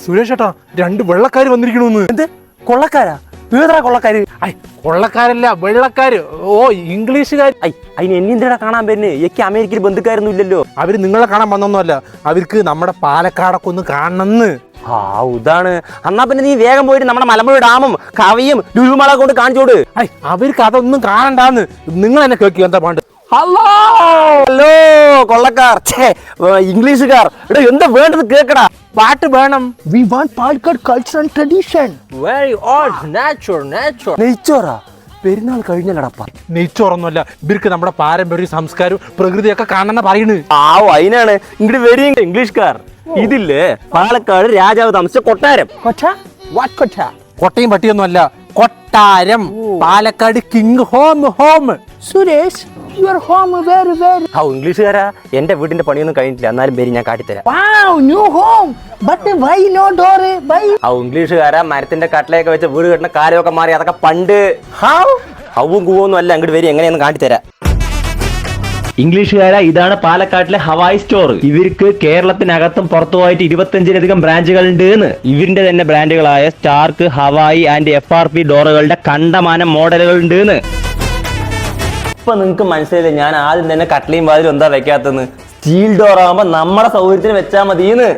സുരേഷ് ഏട്ടാ, 2 വെള്ളക്കാര് വന്നിരിക്കണോന്ന്. എന്ത് കൊള്ളക്കാരാ? ഏതാ കൊള്ളക്കാര്? കൊള്ളക്കാരല്ല, വെള്ളക്കാര്. ഓ, ഇംഗ്ലീഷുകാർ. അതിന് എന്നെ എന്തിനാ കാണാൻ പറ്റുന്നേ? എനിക്ക് അമേരിക്കയിൽ ബന്ധുക്കാരൊന്നും ഇല്ലല്ലോ. അവര് നിങ്ങളെ കാണാൻ വന്നൊന്നുമല്ല, അവർക്ക് നമ്മുടെ പാലക്കാടൊക്കെ ഒന്ന് കാണണമെന്ന്. ഇതാണ്. എന്നാ പിന്നെ നീ വേഗം പോയിട്ട് നമ്മുടെ മലമ്പുഴ ഡാമും കവിയും ലുലുമള കൊണ്ട് കാണിച്ചോട്. അവർക്ക് അതൊന്നും കാണണ്ടാന്ന്. നിങ്ങൾ എന്നെ കേൾക്കുക എന്താ പാണ്ട്. ഹലോ ഹലോ കൊള്ളക്കാർ, ഇംഗ്ലീഷുകാർ, ഇവിടെ എന്താ വേണ്ടത് കേക്കടാ. പാട്ട് വേണം. We want Palakkad culture and tradition. Very old nature. നെയ്ച്ചോറാ? പെരുന്നാൾ കഴിഞ്ഞല്ലടപ്പ. നെയ്ച്ചോറൊന്നുമല്ല, ഇവർക്ക് നമ്മുടെ പാരമ്പര്യ സംസ്കാരവും പ്രകൃതിയൊക്കെ കാണണമെന്ന് പറയുന്നു. അതിനാണ് ഇങ്ങോട്ട് വരി ഇംഗ്ലീഷുകാർ. ഇതില്ലേ പാലക്കാട് രാജാവ് താമസിച്ച കൊട്ടാരം. Kota? What kota? കൊട്ടയും പട്ടിയൊന്നും അല്ല, കൊട്ടാരം. Palakkad king home. Suresh, your home very. ഇംഗ്ലീഷുകാരാ, എന്റെ വീടിന്റെ പണിയൊന്നും കഴിഞ്ഞിട്ടില്ല, എന്നാലും പേര് ഞാൻ കാട്ടിത്തരാം. Wow, new home. But why no door? Why? ഇംഗ്ലീഷുകാരാ, മരത്തിന്റെ കട്ടിലൊക്കെ വെച്ച് വീട് കെട്ടുന്ന കാലമൊക്കെ മാറി, അതൊക്കെ പണ്ട്. ഹവും കൂവൊന്നും അല്ല, അങ്ങോട്ട് വരി, എങ്ങനെയാന്ന് കാട്ടിത്തരാം. ഇംഗ്ലീഷുകാരാ, ഇതാണ് പാലക്കാട്ടിലെ ഹവായി സ്റ്റോർ. ഇവർക്ക് കേരളത്തിനകത്തും പുറത്തുമായിട്ട് 25-ലധികം ബ്രാഞ്ചുകൾ ഉണ്ട്. ഇവരിന്റെ തന്നെ ബ്രാൻഡുകളായ സ്റ്റാർക്ക്, ഹവായി ആൻഡ് FRP ഡോറുകളുടെ കണ്ടമാനം മോഡലുകൾ ഉണ്ട്. ഇപ്പൊ നിങ്ങക്ക് മനസ്സിലായില്ലേ ഞാൻ ആദ്യം തന്നെ കട്ട്ലയും വാതിലും എന്താ വെക്കാത്തെന്ന്? സ്റ്റീൽ ഡോർ ആകുമ്പോ നമ്മുടെ സൗകര്യത്തിന് വെച്ചാൽ മതിയെന്ന്.